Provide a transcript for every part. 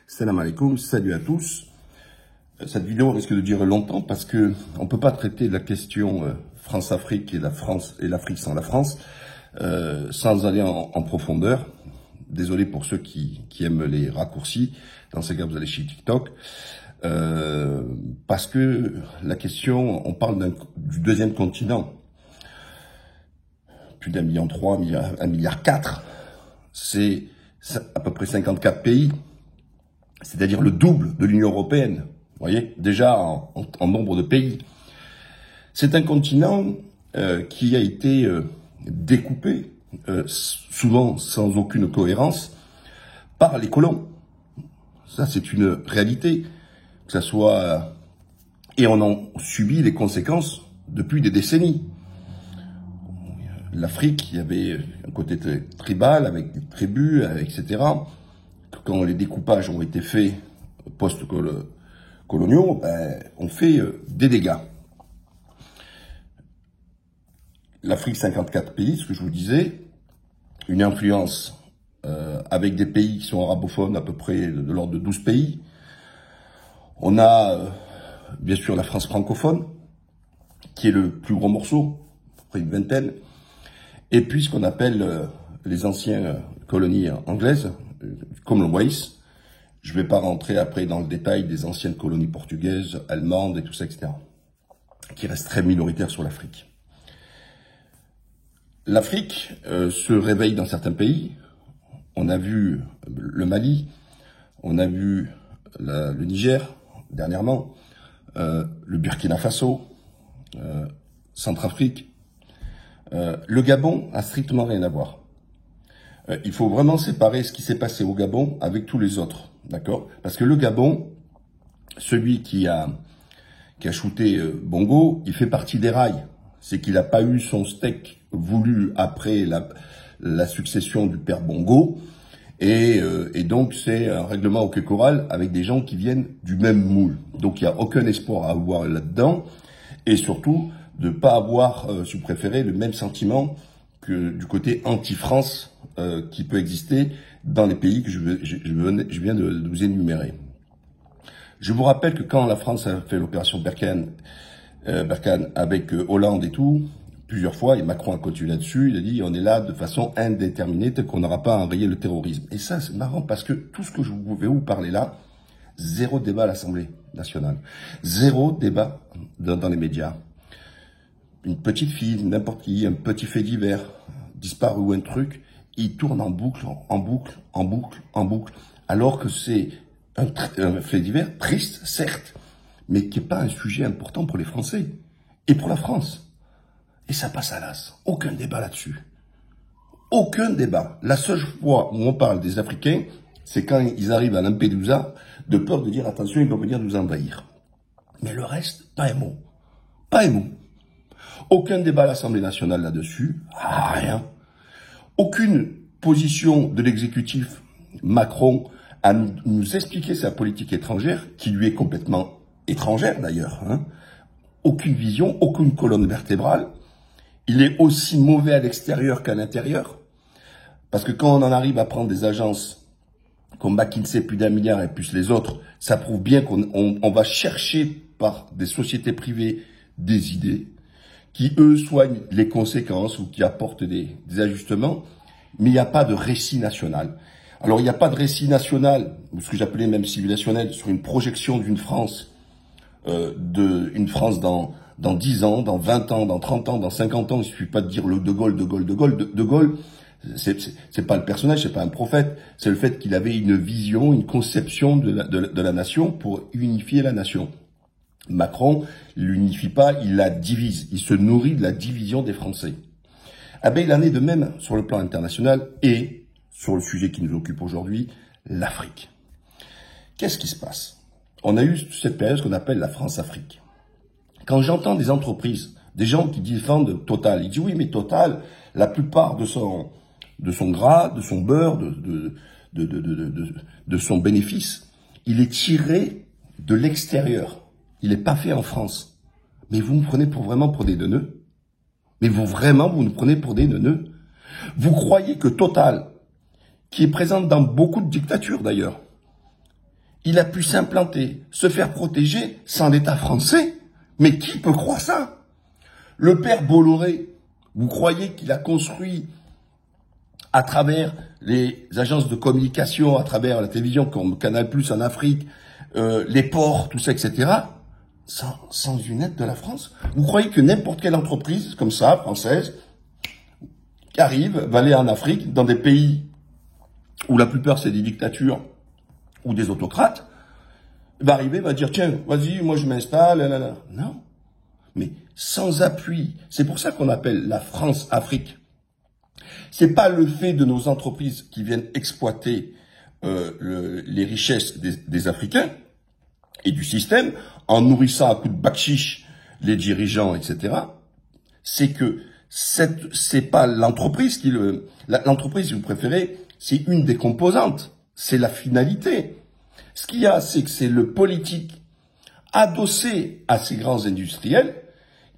Salam alaikum, salut à tous. Cette vidéo risque de durer longtemps parce que on peut pas traiter de la question France-Afrique et la France et l'Afrique sans la France sans aller en profondeur. Désolé pour ceux qui aiment les raccourcis. Dans ces cas, vous allez chez TikTok. Parce que la question, on parle du deuxième continent. Plus d'1,3 million, 1,4 milliard. C'est à peu près 54 pays. C'est-à-dire le double de l'Union européenne. Vous voyez, déjà en nombre de pays. C'est un continent qui a été découpé, souvent sans aucune cohérence, par les colons. Ça, c'est une réalité. Que ça soit... Et on en subit les conséquences depuis des décennies. L'Afrique, il y avait un côté tribal, avec des tribus, etc. Quand les découpages ont été faits post-coloniaux, on fait des dégâts. L'Afrique, 54 pays, ce que je vous disais, une influence avec des pays qui sont arabophones, à peu près de l'ordre de 12 pays. On a, bien sûr, la France francophone, qui est le plus gros morceau, à peu près une vingtaine. Et puis, ce qu'on appelle les anciennes colonies anglaises, Commonwealth. Je ne vais pas rentrer après dans le détail des anciennes colonies portugaises, allemandes et tout ça, etc. Qui restent très minoritaires sur l'Afrique. L'Afrique se réveille dans certains pays. On a vu le Mali, on a vu le Niger dernièrement, le Burkina Faso, Centrafrique. Le Gabon a strictement rien à voir. Il faut vraiment séparer ce qui s'est passé au Gabon avec tous les autres, d'accord? Parce que le Gabon, celui qui a shooté Bongo, il fait partie des rails. C'est qu'il n'a pas eu son steak voulu après la succession du père Bongo. Et donc, c'est un règlement au choral avec des gens qui viennent du même moule. Donc, il n'y a aucun espoir à avoir là-dedans. Et surtout, de ne pas avoir, si vous préférez, le même sentiment que du côté anti-France qui peut exister dans les pays que je viens de vous énumérer. Je vous rappelle que quand la France a fait l'opération Barkhane avec Hollande et tout, plusieurs fois, et Macron a continué là-dessus, il a dit on est là de façon indéterminée, tel qu'on n'aura pas enrayé le terrorisme. Et ça, c'est marrant parce que tout ce que je vais vous parler là, zéro débat à l'Assemblée nationale, zéro débat dans les médias. Une petite fille, n'importe qui, un petit fait divers, disparu ou un truc, il tourne en boucle, en boucle, en boucle, en boucle, alors que c'est un fait divers triste, certes, mais qui n'est pas un sujet important pour les Français et pour la France. Et ça passe à l'as. Aucun débat là-dessus. Aucun débat. La seule fois où on parle des Africains, c'est quand ils arrivent à Lampedusa, de peur de dire attention, ils vont venir nous envahir. Mais le reste, pas un mot. Pas un mot. Aucun débat à l'Assemblée nationale là-dessus, rien. Aucune position de l'exécutif Macron à nous expliquer sa politique étrangère, qui lui est complètement étrangère d'ailleurs. Aucune vision, aucune colonne vertébrale. Il est aussi mauvais à l'extérieur qu'à l'intérieur. Parce que quand on en arrive à prendre des agences comme McKinsey, plus d'1 milliard et plus les autres, ça prouve bien qu'on va chercher par des sociétés privées des idées, qui, eux, soignent les conséquences ou qui apportent des ajustements, mais il n'y a pas de récit national. Alors, il n'y a pas de récit national, ou ce que j'appelais même civilisationnel, sur une projection d'une France, dans 10 ans, dans 20 ans, dans 30 ans, dans 50 ans. Il ne suffit pas de dire le De Gaulle. De Gaulle, c'est pas le personnage, c'est pas un prophète, c'est le fait qu'il avait une vision, une conception de la nation pour unifier la nation. Macron l'unifie pas, il la divise. Il se nourrit de la division des Français. Ah ben, il en est de même sur le plan international et sur le sujet qui nous occupe aujourd'hui, l'Afrique. Qu'est-ce qui se passe? On a eu cette période qu'on appelle la France-Afrique. Quand j'entends des entreprises, des gens qui défendent Total, ils disent oui, mais Total, la plupart de son gras, de son beurre, de son bénéfice, il est tiré de l'extérieur. Il n'est pas fait en France. Mais vous me prenez vraiment pour des neuneux? Mais vous nous prenez pour des neuneux? Vous croyez que Total, qui est présente dans beaucoup de dictatures d'ailleurs, il a pu s'implanter, se faire protéger sans l'État français. Mais qui peut croire ça? Le père Bolloré, vous croyez qu'il a construit à travers les agences de communication, à travers la télévision comme Canal+ en Afrique, les ports, tout ça, etc., sans une aide de la France? Vous croyez que n'importe quelle entreprise comme ça, française, qui arrive, va aller en Afrique, dans des pays où la plupart c'est des dictatures ou des autocrates, va arriver, va dire, tiens, vas-y, moi je m'installe, là, là, là. Non. Mais sans appui. C'est pour ça qu'on appelle la France-Afrique. C'est pas le fait de nos entreprises qui viennent exploiter les richesses des Africains et du système, en nourrissant à coups de bakchiche les dirigeants, etc. C'est que c'est pas l'entreprise l'entreprise, si vous préférez, c'est une des composantes. C'est la finalité. Ce qu'il y a, c'est que c'est le politique adossé à ces grands industriels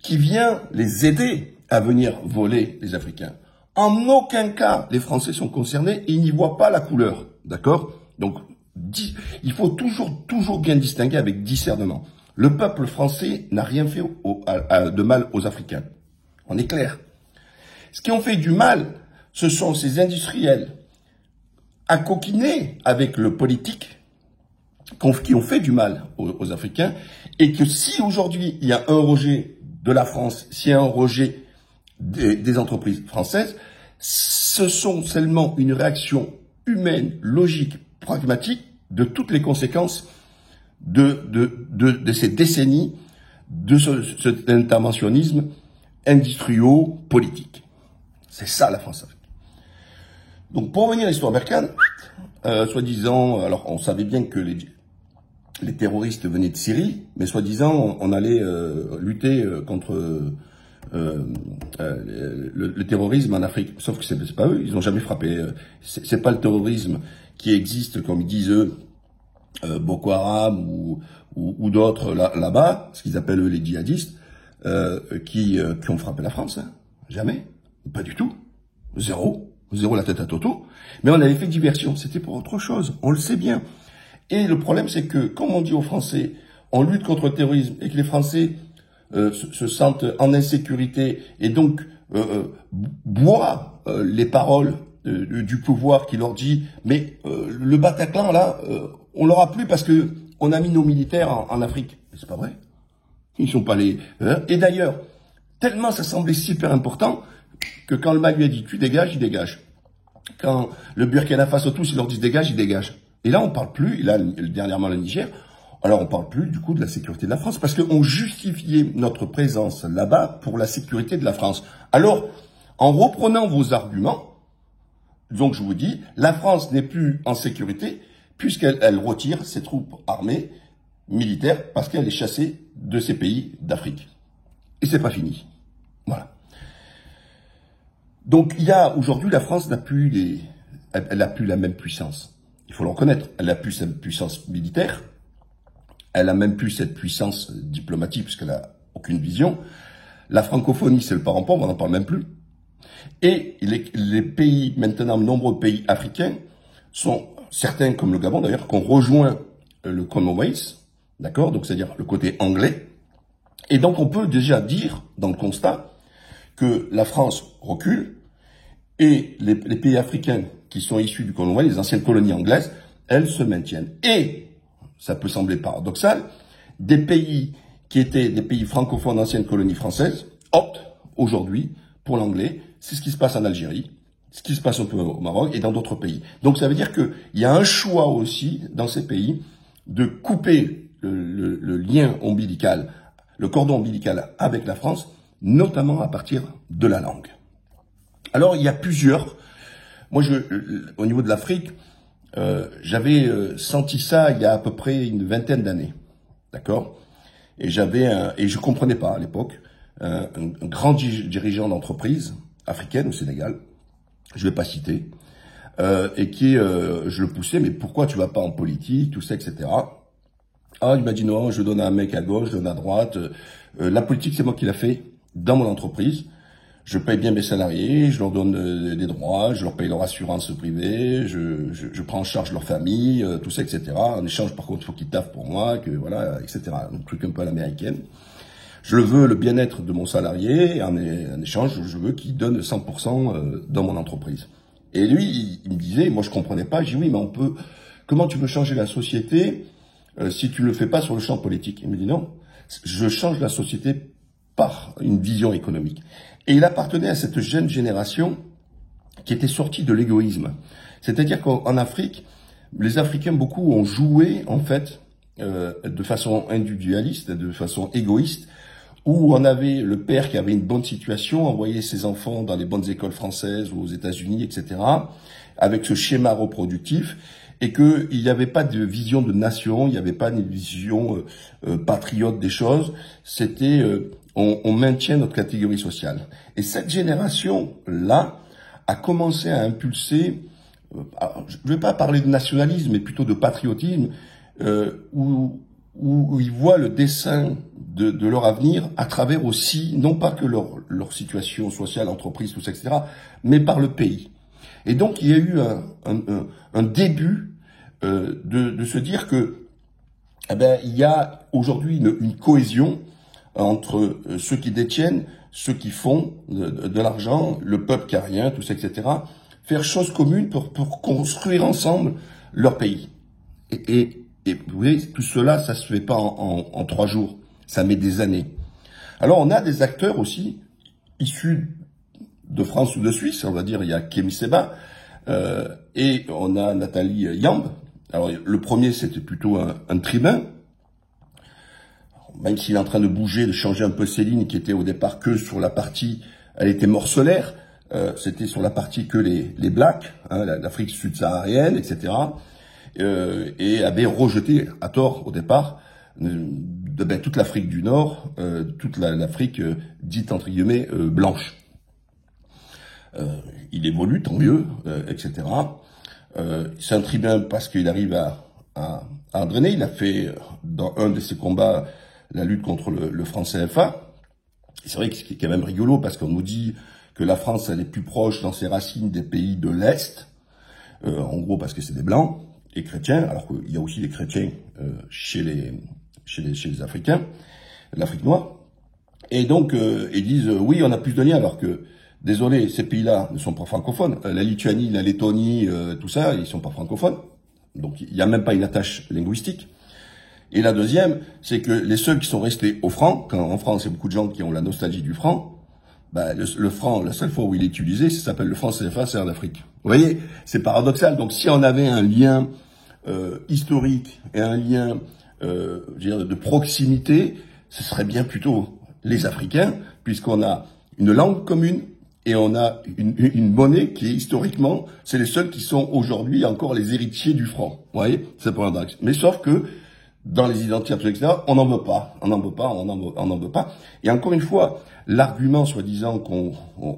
qui vient les aider à venir voler les Africains. En aucun cas, les Français sont concernés et ils n'y voient pas la couleur. D'accord? Donc, il faut toujours bien distinguer avec discernement. Le peuple français n'a rien fait de mal aux Africains. On est clair. Ce qui ont fait du mal, ce sont ces industriels accoquinés avec le politique qui ont fait du mal aux Africains, et que si aujourd'hui il y a un rejet de la France, s'il y a un rejet des entreprises françaises, ce sont seulement une réaction humaine, logique, pragmatique de toutes les conséquences de ces décennies de cet interventionnisme industriel-politique. C'est ça la France-Afrique. Donc pour revenir à l'histoire Barkhane, soi-disant, alors on savait bien que les terroristes venaient de Syrie, mais soi-disant on allait lutter contre le terrorisme en Afrique. Sauf que c'est pas eux, ils n'ont jamais frappé. C'est pas le terrorisme qui existe, comme ils disent eux, Boko Haram ou d'autres là-bas, ce qu'ils appellent eux les djihadistes, qui ont frappé la France. Hein. Jamais, pas du tout, zéro la tête à Toto. Mais on avait fait diversion, c'était pour autre chose, on le sait bien. Et le problème, c'est que, comme on dit aux Français, on lutte contre le terrorisme et que les Français se sentent en insécurité et donc boivent les paroles du pouvoir qui leur dit « mais le Bataclan, là, on l'aura plus parce que on a mis nos militaires en Afrique. » Mais c'est pas vrai. Ils sont pas les... Et d'ailleurs, tellement ça semblait super important que quand le Mali lui a dit « tu dégages », il dégage. Quand le Burkina Faso tous, ils leur disent « dégage », ils dégagent. Et là, on parle plus, et là, dernièrement le Niger, alors on parle plus du coup de la sécurité de la France, parce qu'on justifiait notre présence là-bas pour la sécurité de la France. Alors, en reprenant vos arguments, donc je vous dis, la France n'est plus en sécurité, puisqu'elle retire ses troupes armées, militaires, parce qu'elle est chassée de ces pays d'Afrique. Et c'est pas fini. Voilà. Donc il y a, aujourd'hui, la France n'a plus elle n'a plus la même puissance. Il faut le reconnaître, elle n'a plus cette puissance militaire, elle n'a même plus cette puissance diplomatique puisqu'elle n'a aucune vision. La francophonie, c'est le parent pauvre, on n'en parle même plus. Et les pays, maintenant, nombreux pays africains, sont certains, comme le Gabon d'ailleurs, qui ont rejoint le Commonwealth, d'accord, donc c'est-à-dire le côté anglais. Et donc on peut déjà dire, dans le constat, que la France recule et les pays africains qui sont issus du Commonwealth, les anciennes colonies anglaises, elles se maintiennent. Et, ça peut sembler paradoxal, des pays qui étaient des pays francophones d'anciennes colonies françaises optent aujourd'hui pour l'anglais. C'est ce qui se passe en Algérie, ce qui se passe un peu au Maroc et dans d'autres pays. Donc ça veut dire qu'il y a un choix aussi dans ces pays de couper le lien ombilical, le cordon ombilical avec la France, notamment à partir de la langue. Alors il y a plusieurs... Moi, au niveau de l'Afrique, j'avais senti ça il y a à peu près une vingtaine d'années, d'accord. Et je comprenais pas à l'époque un grand dirigeant d'entreprise africaine au Sénégal, je vais pas citer, et qui je le poussais, mais pourquoi tu vas pas en politique, tout ça, etc. Ah, il m'a dit non, je donne à un mec à gauche, je donne à droite. La politique, c'est moi qui l'a fait dans mon entreprise. je paye bien mes salariés, je leur donne des droits, je leur paye leur assurance privée, je prends en charge leur famille, tout ça, etc. En échange, par contre, il faut qu'ils taffent pour moi, que voilà, etc. Un truc un peu à l'américaine. Je veux le bien-être de mon salarié, et en échange, je veux qu'il donne 100% dans mon entreprise. Et lui, il me disait, moi je comprenais pas, je dis oui, mais comment tu veux changer la société si tu ne le fais pas sur le champ politique? Il me dit non, je change la société par une vision économique. Et il appartenait à cette jeune génération qui était sortie de l'égoïsme. C'est-à-dire qu'en Afrique, les Africains, beaucoup ont joué, en fait, de façon individualiste, de façon égoïste, où on avait le père qui avait une bonne situation, envoyait ses enfants dans les bonnes écoles françaises ou aux États-Unis, etc., avec ce schéma reproductif, et qu'il n'y avait pas de vision de nation, il n'y avait pas une vision patriote des choses, c'était on maintient notre catégorie sociale. Et cette génération-là a commencé à impulser, je ne vais pas parler de nationalisme, mais plutôt de patriotisme, où ils voient le dessin de leur avenir à travers aussi, non pas que leur situation sociale, entreprise, tout ça, etc., mais par le pays. Et donc, il y a eu un début de se dire que, eh ben, il y a aujourd'hui une cohésion entre ceux qui détiennent, ceux qui font de l'argent, le peuple qui a rien, tout ça, etc., faire chose commune pour construire ensemble leur pays. Et vous voyez, tout cela, ça se fait pas en 3 jours. Ça met des années. Alors, on a des acteurs aussi, issus de France ou de Suisse, on va dire, il y a Kémy Séba, et on a Nathalie Yamb. Alors, le premier, c'était plutôt un tribun, même s'il est en train de bouger, de changer un peu ses lignes, qui était au départ que sur la partie, elle était morcelaire, c'était sur la partie que les Blacks, hein, l'Afrique subsaharienne, etc., et avait rejeté à tort au départ toute l'Afrique du Nord, toute l'Afrique dite entre guillemets blanche. Il évolue, tant mieux, etc. C'est un tribun parce qu'il arrive à entraîner. Il a fait dans un de ses combats la lutte contre le franc CFA. C'est vrai que c'est quand même rigolo parce qu'on nous dit que la France elle est plus proche dans ses racines des pays de l'Est, en gros parce que c'est des blancs et chrétiens, alors qu'il y a aussi des chrétiens chez les Africains, l'Afrique noire. Et donc, ils disent, oui, on a plus de liens, alors que, désolé, ces pays-là ne sont pas francophones. La Lituanie, la Lettonie, tout ça, ils sont pas francophones. Donc, il n'y a même pas une attache linguistique. Et la deuxième, c'est que les seuls qui sont restés au franc, quand en France, il y a beaucoup de gens qui ont la nostalgie du franc, bah, le franc, la seule fois où il est utilisé, ça s'appelle le franc CFA, c'est en Afrique. Vous voyez, c'est paradoxal. Donc, si on avait un lien historique et un lien je veux dire, de proximité, ce serait bien plutôt les Africains, puisqu'on a une langue commune et on a une monnaie qui est historiquement, c'est les seuls qui sont aujourd'hui encore les héritiers du franc. Vous voyez, c'est paradoxe. Mais sauf que dans les identités, etc., on n'en veut pas, on n'en veut pas, on n'en veut pas. Et encore une fois, l'argument soi-disant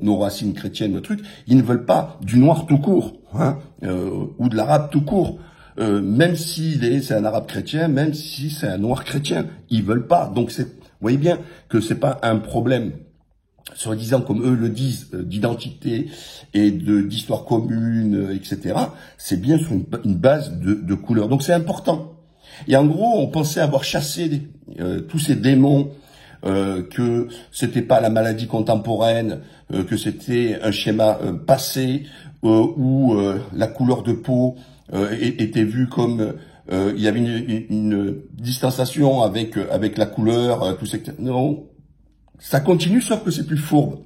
nos racines chrétiennes, le truc, ils ne veulent pas du noir tout court, hein, ou de l'arabe tout court. Même c'est un arabe chrétien, même si c'est un noir chrétien, ils veulent pas. Donc vous voyez bien que c'est pas un problème, soi-disant comme eux le disent, d'identité et d'histoire commune, etc. C'est bien sur une base de couleur. Donc c'est important. Et en gros, on pensait avoir chassé tous ces démons, que c'était pas la maladie contemporaine, que c'était un schéma passé, où la couleur de peau était vue comme il y avait une distanciation avec la couleur, tout ça. Non, ça continue, sauf que c'est plus fourbe,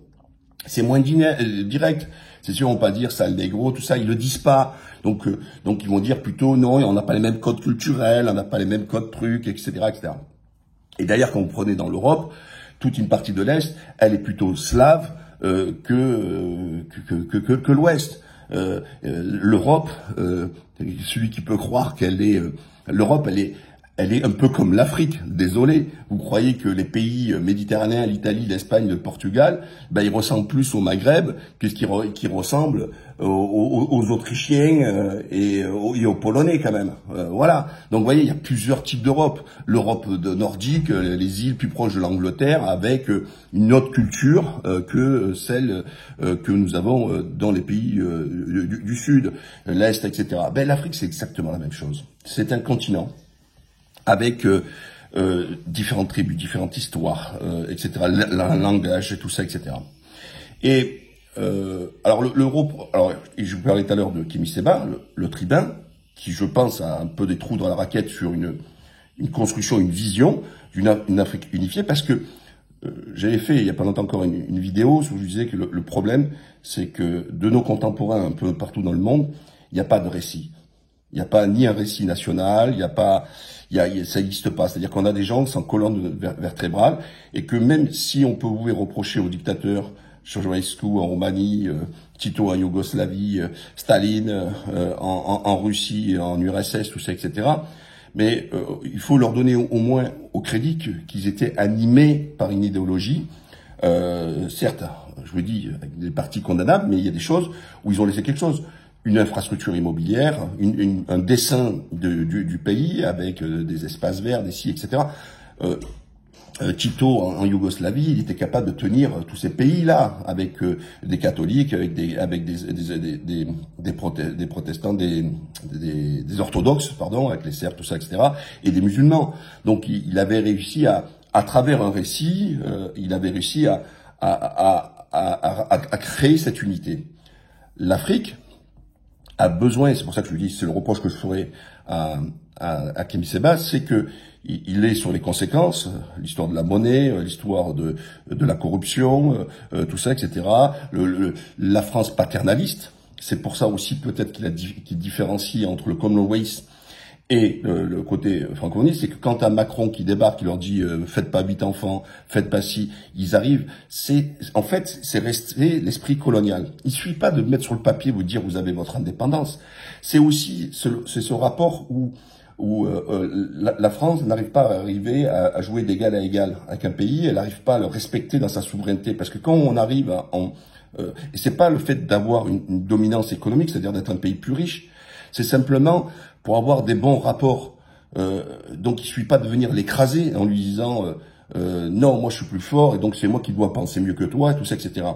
c'est moins direct. C'est sûr, on va pas dire ça le négro, tout ça, ils le disent pas. Donc ils vont dire plutôt non, on n'a pas les mêmes codes culturels, on n'a pas les mêmes codes trucs, etc., etc. Et d'ailleurs, quand vous prenez dans l'Europe, toute une partie de l'Est, elle est plutôt slave que l'Ouest. L'Europe, celui qui peut croire qu'elle est, l'Europe, elle est elle est un peu comme l'Afrique. Désolé, vous croyez que les pays méditerranéens, l'Italie, l'Espagne, le Portugal, ben ils ressemblent plus au Maghreb qu'ils ressemblent aux Autrichiens et aux Polonais quand même. Voilà. Donc vous voyez, il y a plusieurs types d'Europe. L'Europe nordique, les îles plus proches de l'Angleterre, avec une autre culture que celle que nous avons dans les pays du Sud, l'Est, etc. Ben l'Afrique, c'est exactement la même chose. C'est un continent avec différentes tribus, différentes histoires, etc., le langage et tout ça, etc. Et alors l'Europe, alors je vous parlais tout à l'heure de Kémy Séba, le tribun, qui je pense a un peu des trous dans la raquette sur une construction, une vision d'une Afrique unifiée, parce que j'avais fait il y a pas longtemps encore une vidéo où je disais que le problème, c'est que de nos contemporains un peu partout dans le monde, il n'y a pas de récit. Il n'y a pas ni un récit national, il n'y a pas, ça n'existe pas. C'est-à-dire qu'on a des gens sans colonne vertébrale et que même si on peut vous reprocher aux dictateurs, Ceausescu en Roumanie, Tito en Yougoslavie, Staline en Russie, en URSS, tout ça, etc. Mais il faut leur donner au moins au crédit qu'ils étaient animés par une idéologie. Certes, je vous dis, avec des partis condamnables, mais il y a des choses où ils ont laissé quelque chose. Une infrastructure immobilière, un dessin du pays avec des espaces verts, des si, etc. Tito en Yougoslavie, il était capable de tenir tous ces pays-là avec des catholiques, avec des protestants, des orthodoxes, pardon, avec les Serbes, tout ça, etc. et des musulmans. Donc il avait réussi à travers un récit, il avait réussi à créer cette unité. L'Afrique a besoin, et c'est pour ça que je lui dis, c'est le reproche que je ferai à Kémy Séba, c'est que il est sur les conséquences, l'histoire de la monnaie, l'histoire de la corruption, tout ça, etc. La France paternaliste, c'est pour ça aussi peut-être qu'il différencie entre le Commonwealth et le côté francophoniste, c'est que quand un Macron qui débarque, il leur dit faites pas 8 enfants, faites pas ci, ils arrivent. En fait, c'est resté l'esprit colonial. Il suffit pas de mettre sur le papier, vous dire vous avez votre indépendance. C'est aussi ce rapport où la France n'arrive pas à jouer d'égal à égal avec un pays, elle n'arrive pas à le respecter dans sa souveraineté, parce que quand on arrive et c'est pas le fait d'avoir une dominance économique, c'est-à-dire d'être un pays plus riche, c'est simplement pour avoir des bons rapports. Donc il suffit pas de venir l'écraser en lui disant non, moi je suis plus fort et donc c'est moi qui dois penser mieux que toi, et tout ça, etc.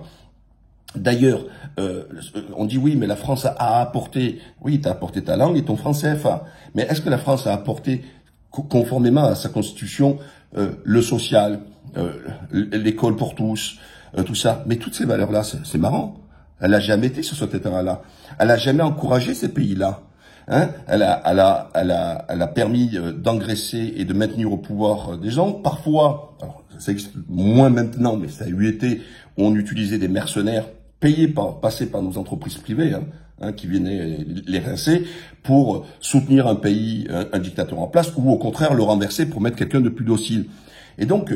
D'ailleurs, on dit oui, mais la France a apporté, oui, t'as apporté ta langue et ton franc CFA. Mais est-ce que la France a apporté, conformément à sa constitution, le social, l'école pour tous, tout ça? Mais toutes ces valeurs-là, c'est marrant. Elle n'a jamais été sur ce terrain-là. Elle n'a jamais encouragé ces pays-là. Hein, elle a permis d'engraisser et de maintenir au pouvoir des gens. Parfois, alors ça existe moins maintenant, mais ça a eu été où on utilisait des mercenaires passés par nos entreprises privées, qui venaient les rincer pour soutenir un pays, un dictateur en place, ou au contraire le renverser pour mettre quelqu'un de plus docile. Et donc,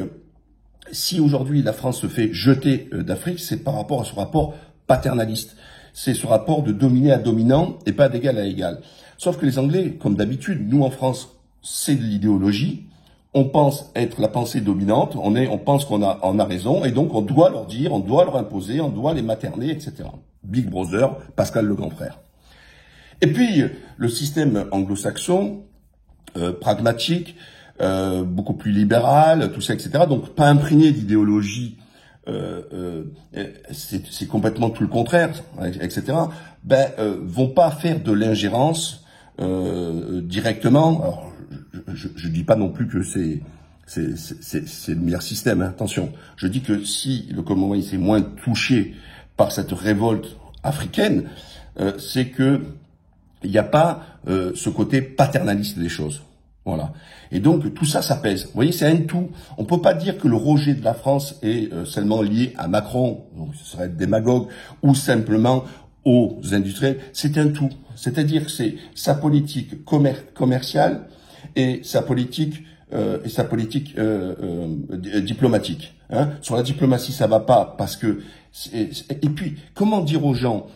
si aujourd'hui la France se fait jeter d'Afrique, c'est par rapport à ce rapport paternaliste. C'est ce rapport de dominé à dominant et pas d'égal à égal. Sauf que les Anglais, comme d'habitude, nous en France, c'est de l'idéologie. On pense être la pensée dominante, on pense qu'on a raison, et donc on doit leur dire, on doit leur imposer, on doit les materner, etc. Big Brother, Pascal le grand frère. Et puis, le système anglo-saxon, pragmatique, beaucoup plus libéral, tout ça, etc. Donc, pas imprégné d'idéologie, c'est complètement tout le contraire, etc. Vont pas faire de l'ingérence directement. Alors, je dis pas non plus que c'est le meilleur système, hein, attention. Je dis que si le Commonwealth est moins touché par cette révolte africaine, c'est que il n'y a pas ce côté paternaliste des choses. Voilà. Et donc, tout ça, ça pèse. Vous voyez, c'est un tout. On peut pas dire que le rejet de la France est seulement lié à Macron, donc ce serait démagogue, ou simplement aux industriels. C'est un tout. C'est-à-dire que c'est sa politique commerciale et sa politique diplomatique. Hein. Sur la diplomatie, ça va pas parce que... Et puis, comment dire aux gens,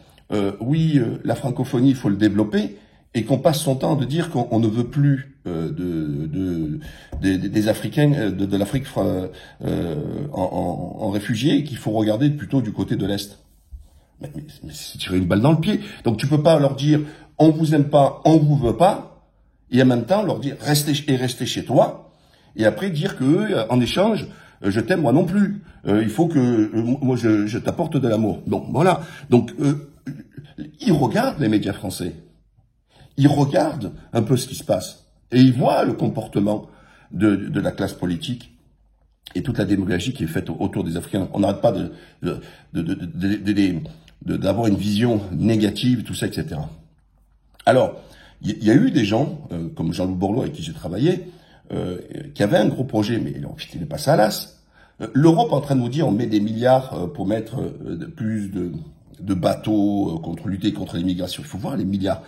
oui, la francophonie, il faut le développer, et qu'on passe son temps de dire qu'on ne veut plus des Africains de l'Afrique en réfugiés, qu'il faut regarder plutôt du côté de l'Est. Mais c'est tirer une balle dans le pied. Donc tu peux pas leur dire on vous aime pas, on vous veut pas, et en même temps leur dire restez chez toi, et après dire que eux, en échange, je t'aime moi non plus. Il faut que moi je t'apporte de l'amour. Donc voilà. Donc ils regardent les médias français. Ils regardent un peu ce qui se passe. Et ils voient le comportement de la classe politique et toute la démagogie qui est faite autour des Africains. On n'arrête pas d'avoir une vision négative, tout ça, etc. Alors, il y a eu des gens, comme Jean-Loup Borloo avec qui j'ai travaillé, qui avaient un gros projet, mais il est passé à l'as. L'Europe est en train de nous dire on met des milliards pour mettre plus de bateaux, lutter contre l'immigration. Il faut voir les milliards.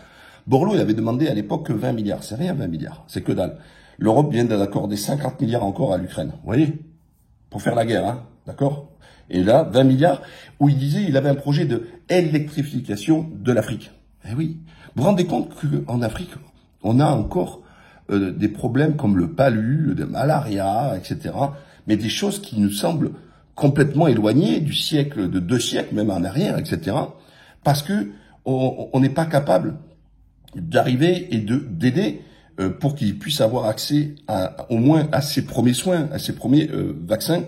Borloo, il avait demandé à l'époque que 20 milliards. C'est rien, 20 milliards. C'est que dalle. L'Europe vient d'accorder 50 milliards encore à l'Ukraine. Vous voyez? Pour faire la guerre, hein. D'accord? Et là, 20 milliards, où il disait il avait un projet de électrification de l'Afrique. Eh oui. Vous vous rendez compte qu'en Afrique, on a encore des problèmes comme le palu, de malaria, etc. Mais des choses qui nous semblent complètement éloignées du siècle, de 2 siècles, même en arrière, etc. Parce que on n'est pas capable d'arriver et d'aider pour qu'ils puissent avoir accès au moins à ces premiers soins, à ces premiers vaccins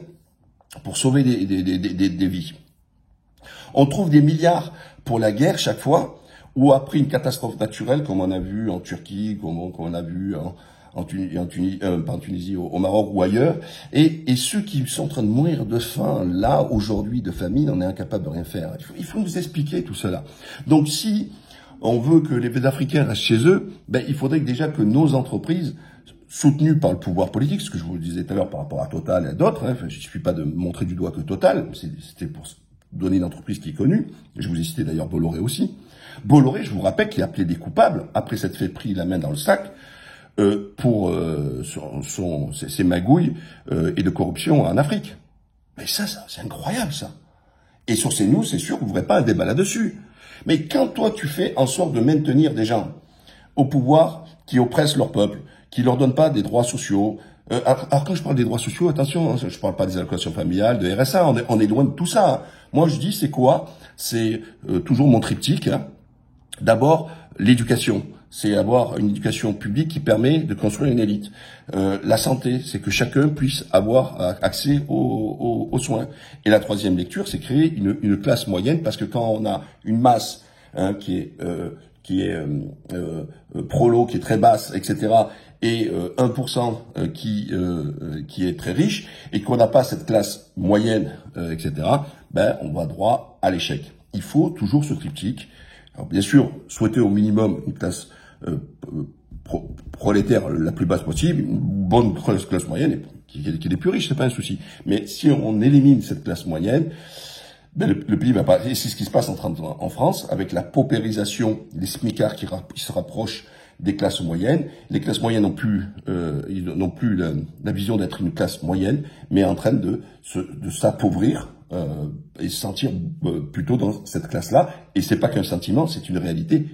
pour sauver des vies. On trouve des milliards pour la guerre chaque fois, ou après une catastrophe naturelle, comme on a vu en Turquie, comme on a vu en Tunisie, au Maroc ou ailleurs. Et ceux qui sont en train de mourir de faim, là, aujourd'hui, de famine, on est incapable de rien faire. Il faut nous expliquer tout cela. Donc si on veut que les Africains restent chez eux, ben, il faudrait déjà que nos entreprises, soutenues par le pouvoir politique, ce que je vous le disais tout à l'heure par rapport à Total et à d'autres, hein, je ne suis pas de montrer du doigt que Total, c'était pour donner une entreprise qui est connue, je vous ai cité d'ailleurs Bolloré aussi. Bolloré, je vous rappelle qu'il a appelé des coupables, après s'être fait pris la main dans le sac, pour ses magouilles et de corruption en Afrique. Mais ça c'est incroyable ça. Et sur CNews, c'est sûr que vous n'aurez pas un débat là-dessus. Mais quand toi, tu fais en sorte de maintenir des gens au pouvoir qui oppressent leur peuple, qui leur donnent pas des droits sociaux, alors quand je parle des droits sociaux, attention, je parle pas des allocations familiales, de RSA, on est loin de tout ça. Moi, je dis, c'est quoi? C'est toujours mon triptyque. Hein. D'abord, l'éducation. C'est avoir une éducation publique qui permet de construire une élite. La santé, c'est que chacun puisse avoir accès aux soins. Et la troisième lecture, c'est créer une classe moyenne, parce que quand on a une masse qui est prolo, qui est très basse, etc., et 1% qui est très riche, et qu'on n'a pas cette classe moyenne, etc., ben on va droit à l'échec. Il faut toujours ce triptyque. Alors, bien sûr, souhaiter au minimum une classe prolétaire la plus basse possible, une bonne classe moyenne qui est les plus riches, c'est pas un souci. Mais si on élimine cette classe moyenne, ben le pays va pas. Et c'est ce qui se passe en France avec la paupérisation des smicards qui se rapprochent des classes moyennes. Les classes moyennes n'ont plus la vision d'être une classe moyenne, mais en train de s'appauvrir et se sentir plutôt dans cette classe-là. Et c'est pas qu'un sentiment, c'est une réalité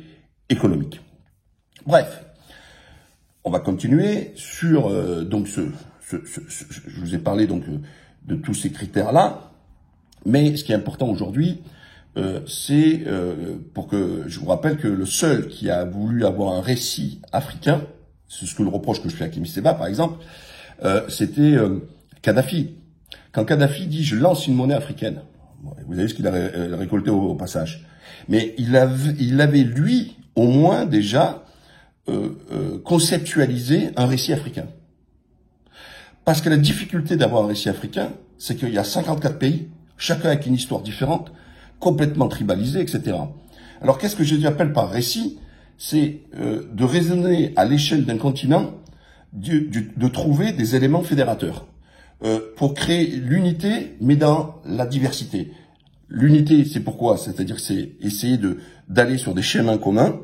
économique. Bref, on va continuer sur donc je vous ai parlé donc de tous ces critères-là, mais ce qui est important aujourd'hui, c'est pour que je vous rappelle que le seul qui a voulu avoir un récit africain, c'est ce que le reproche que je fais à Kémy Séba par exemple, c'était Kadhafi. Quand Kadhafi dit je lance une monnaie africaine, vous avez ce qu'il a récolté au passage, mais il avait lui au moins déjà conceptualiser un récit africain. Parce que la difficulté d'avoir un récit africain, c'est qu'il y a 54 pays, chacun avec une histoire différente, complètement tribalisée, etc. Alors qu'est-ce que j'appelle par récit? C'est de raisonner à l'échelle d'un continent, de trouver des éléments fédérateurs pour créer l'unité, mais dans la diversité. L'unité, c'est pourquoi? C'est-à-dire que c'est essayer d'aller sur des chemins communs.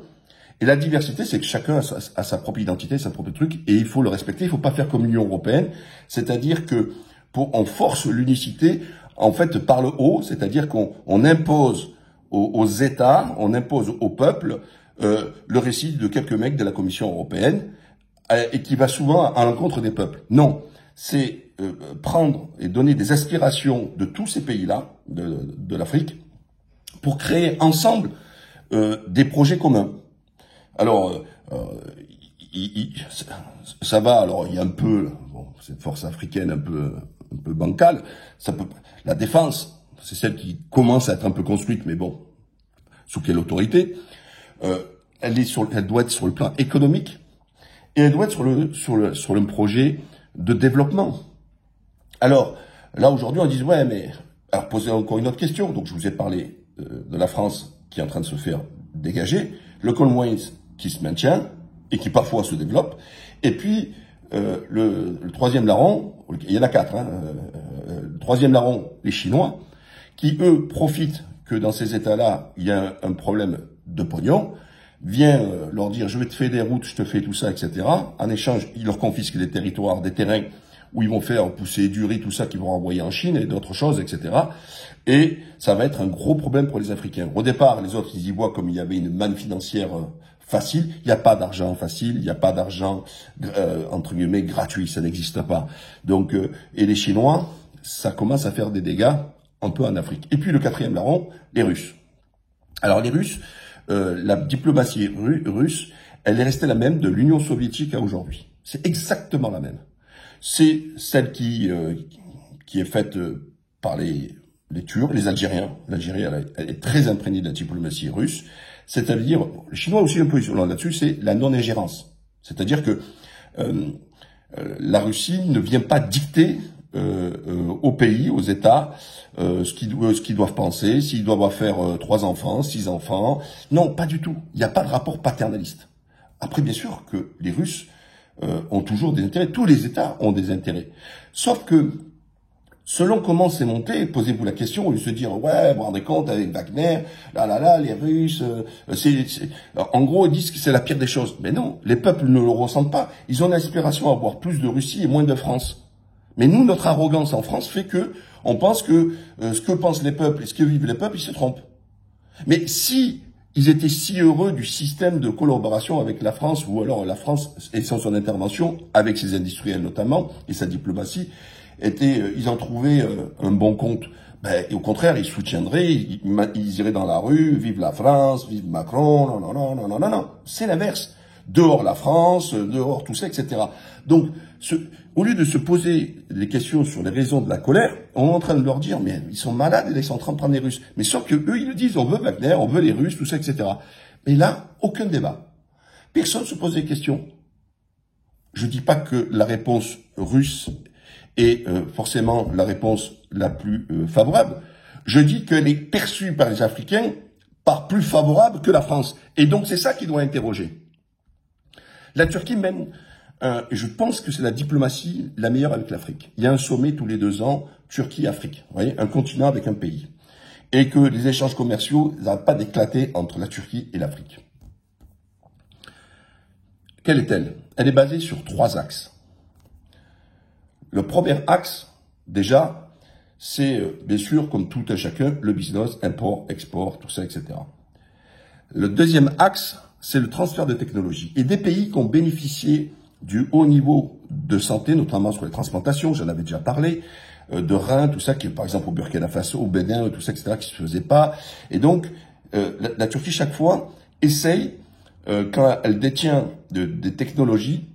Et la diversité, c'est que chacun a sa propre identité, sa propre truc, et il faut le respecter. Il faut pas faire comme l'Union européenne, c'est-à-dire que on force l'unicité en fait par le haut, c'est-à-dire qu'on impose aux États, on impose au peuple le récit de quelques mecs de la Commission européenne, et qui va souvent à l'encontre des peuples. Non, c'est prendre et donner des aspirations de tous ces pays-là, de l'Afrique, pour créer ensemble des projets communs. Alors, ça va, alors il y a un peu, bon, cette force africaine un peu bancale, la défense, c'est celle qui commence à être un peu construite, mais bon, sous quelle autorité? Elle doit être sur le plan économique, et elle doit être sur le projet de développement. Alors, là aujourd'hui on dit, ouais, mais, alors posez encore une autre question, donc je vous ai parlé de la France qui est en train de se faire dégager, le Commonwealth qui se maintient, et qui parfois se développe, et puis le troisième larron, il y en a quatre, hein, le troisième larron, les Chinois, qui eux profitent que dans ces États-là, il y a un problème de pognon, vient leur dire je vais te faire des routes, je te fais tout ça, etc. En échange, ils leur confisquent des territoires, des terrains où ils vont faire pousser du riz, tout ça qu'ils vont envoyer en Chine et d'autres choses, etc. Et ça va être un gros problème pour les Africains. Au départ, les autres, ils y voient comme il y avait une manne financière facile. Il n'y a pas d'argent facile, il n'y a pas d'argent, entre guillemets, gratuit, ça n'existe pas. Donc, et les Chinois, ça commence à faire des dégâts un peu en Afrique. Et puis le quatrième larron, les Russes. Alors les Russes, la diplomatie russe, elle est restée la même de l'Union soviétique à aujourd'hui. C'est exactement la même. C'est celle qui est faite par les Turcs, les Algériens. L'Algérie, elle est très imprégnée de la diplomatie russe. C'est-à-dire, les Chinois aussi un peu isolants là-dessus, c'est la non-ingérence. C'est-à-dire que la Russie ne vient pas dicter aux pays, aux États, ce qu'ils doivent penser, s'ils doivent faire 3 enfants, 6 enfants. Non, pas du tout. Il n'y a pas de rapport paternaliste. Après, bien sûr que les Russes ont toujours des intérêts. Tous les États ont des intérêts. Sauf que, selon comment c'est monté, posez-vous la question, au lieu de se dire, ouais, vous vous rendez compte, avec Wagner, les Russes, en gros, ils disent que c'est la pire des choses. Mais non, les peuples ne le ressentent pas. Ils ont l'aspiration à avoir plus de Russie et moins de France. Mais nous, notre arrogance en France fait que on pense que ce que pensent les peuples et ce que vivent les peuples, ils se trompent. Mais si ils étaient si heureux du système de collaboration avec la France, ou alors la France, et sans son intervention, avec ses industriels notamment, et sa diplomatie, ils en trouvaient un bon compte. Et au contraire, ils soutiendraient, ils iraient dans la rue, vive la France, vive Macron, non. C'est l'inverse. Dehors la France, dehors tout ça, etc. Donc, au lieu de se poser des questions sur les raisons de la colère, on est en train de leur dire, mais ils sont malades, ils sont en train de prendre les Russes. Mais sauf que eux, ils le disent, on veut Wagner, on veut les Russes, tout ça, etc. Mais là, aucun débat. Personne ne se pose des questions. Je dis pas que la réponse russe est forcément la réponse la plus favorable. Je dis qu'elle est perçue par les Africains par plus favorable que la France. Et donc, c'est ça qui doit interroger. La Turquie mène, je pense que c'est la diplomatie la meilleure avec l'Afrique. Il y a un sommet tous les 2 ans, Turquie-Afrique, vous voyez, un continent avec un pays. Et que les échanges commerciaux n'arrêtent pas d'éclater entre la Turquie et l'Afrique. Quelle est-elle? Elle est basée sur 3 axes. Le premier axe, déjà, c'est bien sûr, comme tout un chacun, le business, import, export, tout ça, etc. Le deuxième axe, c'est le transfert de technologie. Et des pays qui ont bénéficié du haut niveau de santé, notamment sur les transplantations, j'en avais déjà parlé, de reins, tout ça, qui par exemple au Burkina Faso, au Bénin, tout ça, etc., qui se faisait pas. Et donc, la Turquie, chaque fois, essaye, quand elle détient des technologies,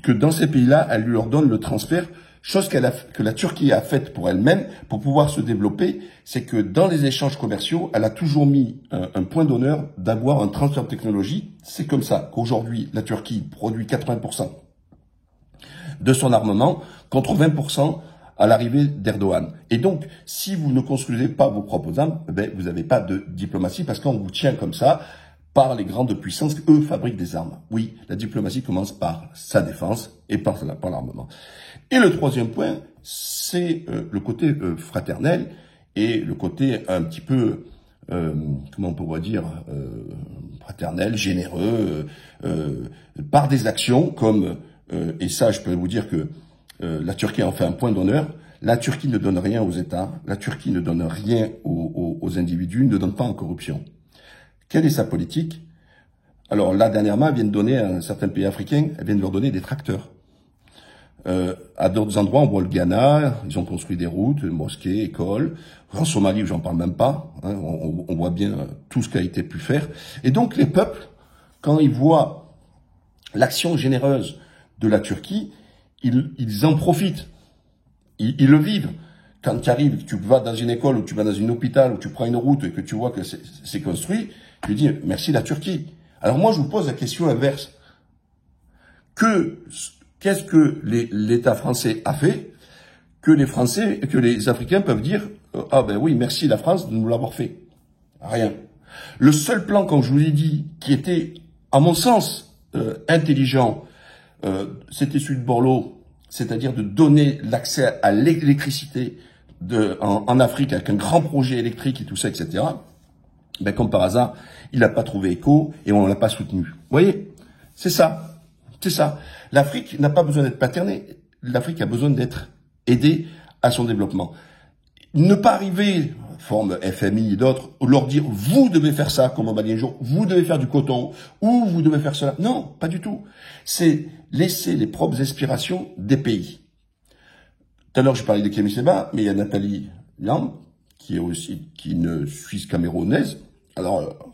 que dans ces pays-là, elle leur donne le transfert. Chose que la Turquie a faite pour elle-même, pour pouvoir se développer, c'est que dans les échanges commerciaux, elle a toujours mis un point d'honneur d'avoir un transfert de technologie. C'est comme ça qu'aujourd'hui, la Turquie produit 80% de son armement contre 20% à l'arrivée d'Erdogan. Et donc, si vous ne construisez pas vos propres armes, vous n'avez pas de diplomatie parce qu'on vous tient comme ça par les grandes puissances, eux fabriquent des armes. Oui, la diplomatie commence par sa défense et par l'armement. Et le troisième point, c'est le côté fraternel et le côté un petit peu, comment on pourrait dire, fraternel, généreux, par des actions comme, et ça je peux vous dire que la Turquie en fait un point d'honneur, la Turquie ne donne rien aux États, la Turquie ne donne rien aux individus, ne donne pas en corruption. Quelle est sa politique? Alors là, dernièrement, elles viennent donner à un certain pays africain, elles viennent leur donner des tracteurs. À d'autres endroits, on voit le Ghana, ils ont construit des routes, mosquées, écoles. En Somalie, j'en parle même pas. Hein, on voit bien tout ce qui a été pu faire. Et donc les peuples, quand ils voient l'action généreuse de la Turquie, ils en profitent. Ils le vivent. Quand tu arrives, tu vas dans une école ou tu vas dans un hôpital ou tu prends une route et que tu vois que c'est construit, tu dis merci la Turquie. Alors moi, je vous pose la question inverse. Qu'est-ce que l'État français a fait que les Africains peuvent dire ah ben oui, merci la France de nous l'avoir fait. Rien. Le seul plan, comme je vous l'ai dit, qui était, à mon sens, intelligent, c'était celui de Borloo, c'est-à-dire de donner l'accès à l'électricité en Afrique avec un grand projet électrique et tout ça, etc. Ben, comme par hasard, il n'a pas trouvé écho et on ne l'a pas soutenu. Vous voyez, c'est ça. C'est ça. L'Afrique n'a pas besoin d'être paternée. L'Afrique a besoin d'être aidée à son développement. Ne pas arriver, forme FMI et d'autres, leur dire vous devez faire ça comme au Mali un jour, vous devez faire du coton, ou vous devez faire cela. Non, pas du tout. C'est laisser les propres aspirations des pays. Tout à l'heure, je parlais de Kémy Séba, mais il y a Nathalie Lamb, qui est une Suisse camerounaise. Alors,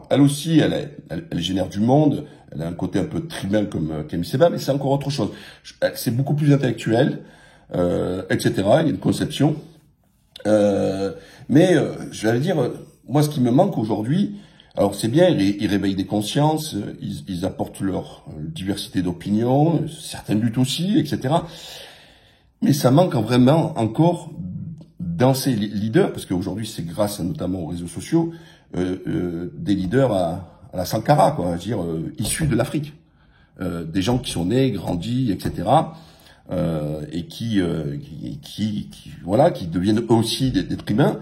elle aussi, elle génère du monde. Elle a un côté un peu tribal comme Kémy Séba, mais c'est encore autre chose. C'est beaucoup plus intellectuel, etc. Il y a une conception. Mais je vais dire, moi, ce qui me manque aujourd'hui, alors c'est bien, ils réveillent des consciences, ils apportent leur diversité d'opinions, certaines luttes aussi, etc. Mais ça manque vraiment encore dans ces leaders, parce qu'aujourd'hui c'est grâce notamment aux réseaux sociaux, des leaders à la Sankara, quoi, je veux dire, issus de l'Afrique, des gens qui sont nés, grandis, etc. Et qui deviennent eux aussi des humains,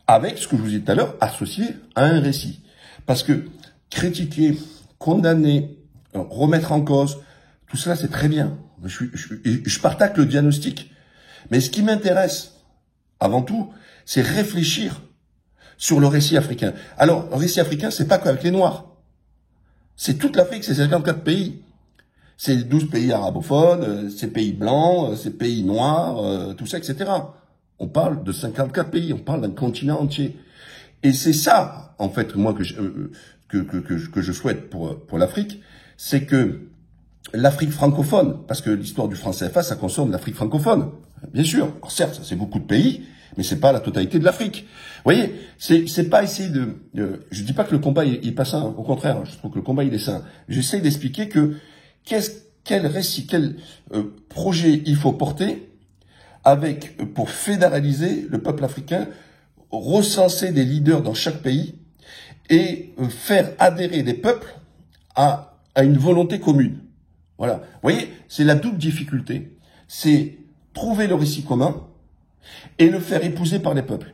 avec ce que je vous disais tout à l'heure, associé à un récit. Parce que critiquer, condamner, remettre en cause, tout cela c'est très bien. Je partage le diagnostic. Mais ce qui m'intéresse, avant tout, c'est réfléchir sur le récit africain. Alors, le récit africain, c'est pas qu'avec les Noirs. C'est toute l'Afrique, c'est 54 pays. C'est 12 pays arabophones, c'est pays blancs, c'est pays noirs, tout ça, etc. On parle de 54 pays, on parle d'un continent entier. Et c'est ça, en fait, moi, que je souhaite pour l'Afrique, c'est que l'Afrique francophone, parce que l'histoire du franc CFA, ça concerne l'Afrique francophone. Bien sûr. Alors certes, c'est beaucoup de pays, mais c'est pas la totalité de l'Afrique. Vous voyez, c'est pas essayer je dis pas que le combat est pas sain, au contraire, je trouve que le combat il est sain. J'essaie d'expliquer que quel récit, quel projet il faut porter pour fédéraliser le peuple africain, recenser des leaders dans chaque pays et faire adhérer des peuples à une volonté commune. Voilà. Vous voyez, c'est la double difficulté. C'est trouver le récit commun et le faire épouser par les peuples.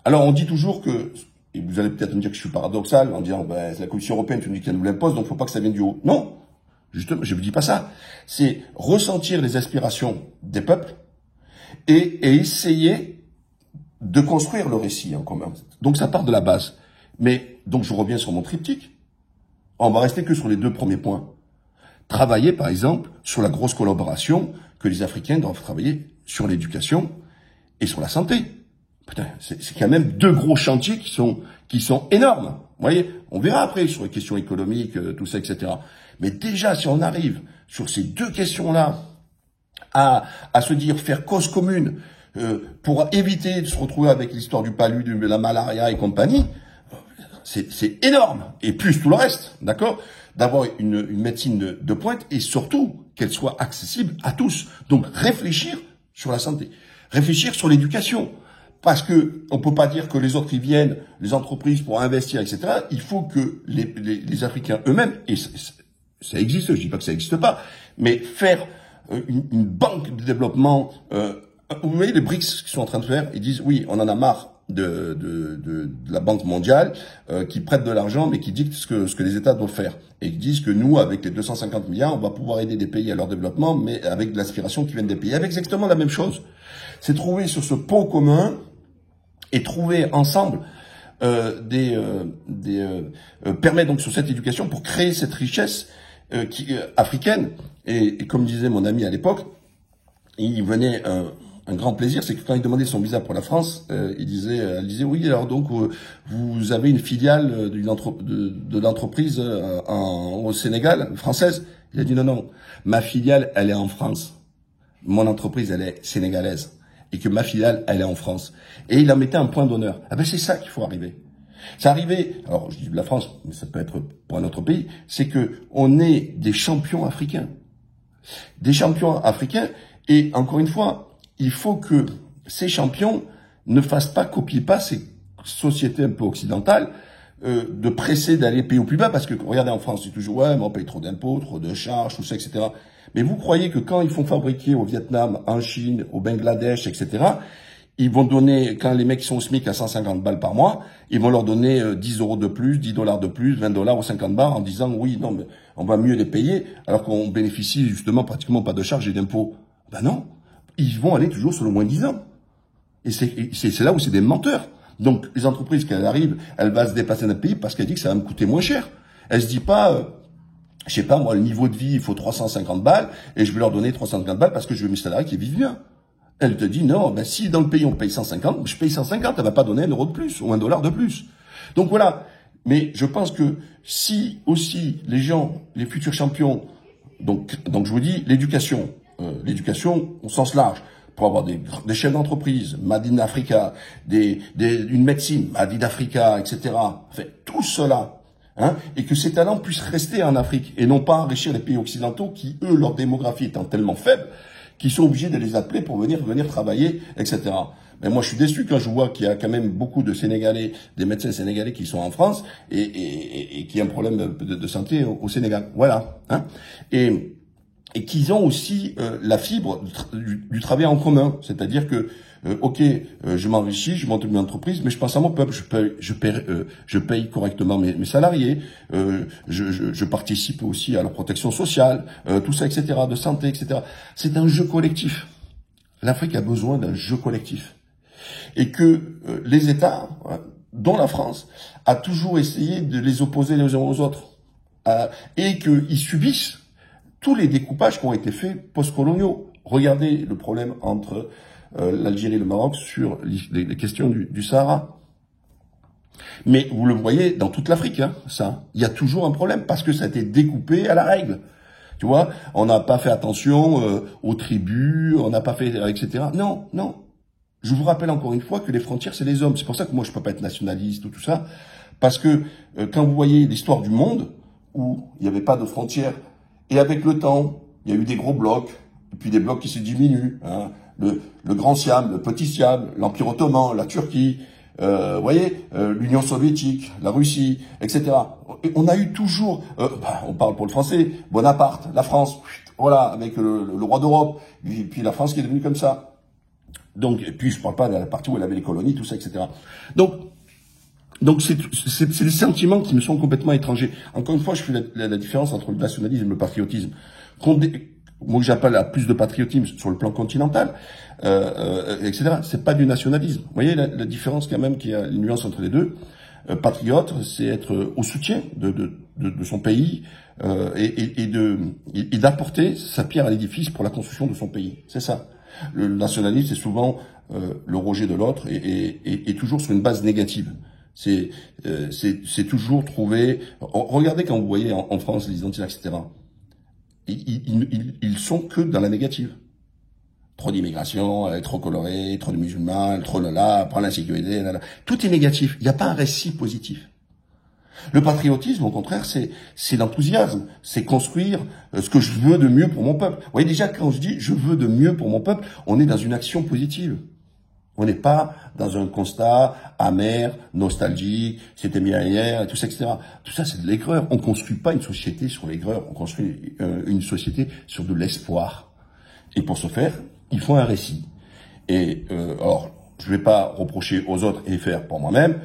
Alors, on dit toujours que, et vous allez peut-être me dire que je suis paradoxal en disant, ben, c'est la Commission européenne, tu me dis qu'elle nous l'impose, donc il ne faut pas que ça vienne du haut. Non. Justement, je ne vous dis pas ça. C'est ressentir les aspirations des peuples et essayer de construire le récit en commun. Donc, ça part de la base. Mais, donc, je reviens sur mon triptyque. On va rester que sur les deux premiers points. Travailler, par exemple, sur la grosse collaboration que les Africains doivent travailler sur l'éducation et sur la santé. Putain, c'est quand même deux gros chantiers qui sont énormes. Vous voyez, on verra après sur les questions économiques, tout ça, etc. Mais déjà, si on arrive sur ces deux questions-là à se dire faire cause commune pour éviter de se retrouver avec l'histoire du palu, de la malaria et compagnie, c'est énorme. Et plus tout le reste, d'accord? D'avoir une médecine de pointe et surtout qu'elle soit accessible à tous. Donc réfléchir sur la santé, réfléchir sur l'éducation. Parce que on peut pas dire que les autres ils viennent, les entreprises pour investir, etc. Il faut que les Africains eux-mêmes, et ça existe, je dis pas que ça n'existe pas, mais faire une banque de développement. Vous voyez les BRICS qui sont en train de faire, ils disent oui, on en a marre de la Banque mondiale qui prête de l'argent mais qui dicte ce que les États doivent faire. Et ils disent que nous, avec les 250 milliards, on va pouvoir aider des pays à leur développement, mais avec de l'aspiration qui viennent des pays. Avec exactement la même chose. C'est trouver sur ce pot commun et trouver ensemble permet donc sur cette éducation pour créer cette richesse africaine. Et comme disait mon ami à l'époque, il venait un grand plaisir, c'est que quand il demandait son visa pour la France, elle disait oui, alors donc vous avez une filiale de l'entreprise au Sénégal, française. Il a dit non, ma filiale elle est en France, mon entreprise elle est sénégalaise et que ma filiale elle est en France. Et il en mettait un point d'honneur. Ah ben c'est ça qu'il faut arriver. C'est arrivé, alors je dis de la France, mais ça peut être pour un autre pays, c'est que on est des champions africains. Des champions africains, et encore une fois, il faut que ces champions ne fassent pas, copient pas ces sociétés un peu occidentales, de presser d'aller payer au plus bas, parce que regardez en France, c'est toujours ouais, mais on paye trop d'impôts, trop de charges, tout ça, etc. Mais vous croyez que quand ils font fabriquer au Vietnam, en Chine, au Bangladesh, etc., ils vont donner, quand les mecs sont au SMIC à 150 balles par mois, ils vont leur donner 10 euros de plus, 10 dollars de plus, 20 dollars ou 50 balles en disant oui, non, mais on va mieux les payer, alors qu'on bénéficie justement pratiquement pas de charges et d'impôts. Ben non, ils vont aller toujours sur le moins-disant. Et c'est là où c'est des menteurs. Donc les entreprises, quand elles arrivent, elles vont se déplacer dans le pays parce qu'elles disent que ça va me coûter moins cher. Elles se disent pas, je sais pas moi, le niveau de vie, il faut 350 balles et je vais leur donner 350 balles parce que je veux mes salariés qui vivent bien. Elle te dit non, ben si dans le pays on paye 150, je paye 150, elle va pas donner 1 euro de plus ou 1 dollar de plus. Donc voilà. Mais je pense que si aussi les gens, les futurs champions, donc je vous dis l'éducation au sens large, pour avoir des chefs d'entreprise, Made in Africa, une médecine, Made in Africa, etc. Enfin, tout cela, hein, et que ces talents puissent rester en Afrique et non pas enrichir les pays occidentaux qui, eux, leur démographie étant tellement faible, qui sont obligés de les appeler pour venir travailler, etc. Mais moi, je suis déçu quand je vois qu'il y a quand même beaucoup de Sénégalais, des médecins sénégalais qui sont en France et qui ont un problème de santé au Sénégal. Voilà, hein. Et qu'ils ont aussi la fibre du travail en commun, c'est-à-dire que je m'enrichis, je monte une entreprise, mais je pense à mon peuple, je paye correctement mes salariés, je participe aussi à la protection sociale, tout ça, etc., de santé, etc. C'est un jeu collectif. L'Afrique a besoin d'un jeu collectif. Et que les États, dont la France, a toujours essayé de les opposer les uns aux autres, et qu'ils subissent tous les découpages qui ont été faits post-coloniaux. Regardez le problème entre l'Algérie et le Maroc sur les questions du Sahara. Mais vous le voyez dans toute l'Afrique, hein, ça. Il y a toujours un problème parce que ça a été découpé à la règle. Tu vois, on n'a pas fait attention aux tribus, on n'a pas fait, etc. Non, non. Je vous rappelle encore une fois que les frontières, c'est les hommes. C'est pour ça que moi, je peux pas être nationaliste ou tout ça. Parce que quand vous voyez l'histoire du monde, où il n'y avait pas de frontières, et avec le temps, il y a eu des gros blocs, et puis des blocs qui se diminuent. Hein. Le Grand Siam, le Petit Siam, l'Empire Ottoman, la Turquie, voyez, l'Union Soviétique, la Russie, etc. Et on a eu toujours, on parle pour le français, Bonaparte, la France, voilà, avec le roi d'Europe, et puis la France qui est devenue comme ça. Donc, et puis je parle pas de la partie où elle avait les colonies, tout ça, etc. Donc c'est des sentiments qui me sont complètement étrangers. Encore une fois, je fais la différence entre le nationalisme et le patriotisme. Moi, j'appelle à plus de patriotisme sur le plan continental, etc. C'est pas du nationalisme. Vous voyez la différence quand même, qu'il y a une nuance entre les deux. Patriote, c'est être au soutien de son pays et d'apporter sa pierre à l'édifice pour la construction de son pays. C'est ça. Le nationalisme, c'est souvent le rejet de l'autre et toujours sur une base négative. C'est toujours trouver. Regardez quand vous voyez en France les identitaires, etc. Ils sont que dans la négative. Trop d'immigration, trop coloré, trop de musulmans, trop là, prendre l'insécurité, là. Tout est négatif. Il n'y a pas un récit positif. Le patriotisme, au contraire, c'est l'enthousiasme, c'est construire ce que je veux de mieux pour mon peuple. Vous voyez déjà, quand je dis je veux de mieux pour mon peuple, on est dans une action positive. On n'est pas dans un constat amer, nostalgique, c'était mieux hier, et tout ça, etc. Tout ça, c'est de l'aigreur. On construit pas une société sur l'aigreur, on construit une société sur de l'espoir. Et pour ce faire, il faut un récit. Et alors, je vais pas reprocher aux autres et faire pour moi-même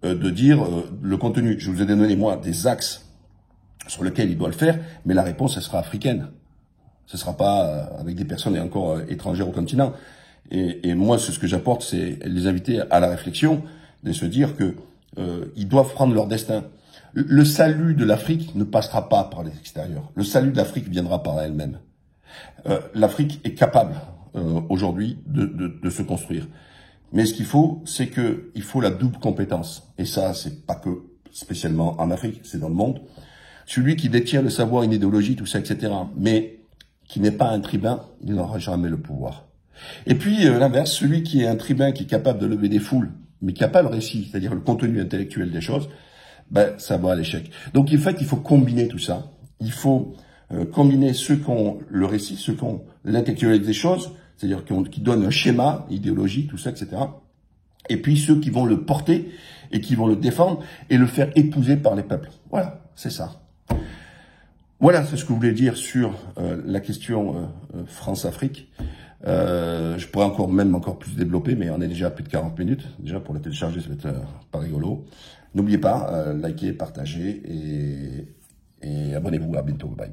de dire le contenu. Je vous ai donné, moi, des axes sur lesquels il doit le faire, mais la réponse, elle sera africaine. Ce sera pas avec des personnes encore étrangères au continent. Et moi, ce que j'apporte, c'est les inviter à la réflexion, de se dire que ils doivent prendre leur destin. Le salut de l'Afrique ne passera pas par l'extérieur. Le salut de l'Afrique viendra par elle-même. L'Afrique est capable aujourd'hui de se construire. Mais ce qu'il faut, c'est il faut la double compétence. Et ça, c'est pas que spécialement en Afrique, c'est dans le monde. Celui qui détient le savoir, une idéologie, tout ça, etc. Mais qui n'est pas un tribun, il n'aura jamais le pouvoir. Et puis, l'inverse, celui qui est un tribun, qui est capable de lever des foules, mais qui n'a pas le récit, c'est-à-dire le contenu intellectuel des choses, ben, ça va à l'échec. Donc, en fait, il faut combiner tout ça. Il faut combiner ceux qui ont le récit, ceux qui ont l'intellectuel des choses, c'est-à-dire qui donnent un schéma, idéologie, tout ça, etc. Et puis ceux qui vont le porter et qui vont le défendre et le faire épouser par les peuples. Voilà, c'est ça. Voilà, c'est ce que je voulais dire sur la question France-Afrique. Je pourrais encore plus développer, mais on est déjà à plus de 40 minutes. Déjà, pour le télécharger, ça va être pas rigolo. N'oubliez pas, likez, partagez et abonnez-vous. À bientôt. Bye.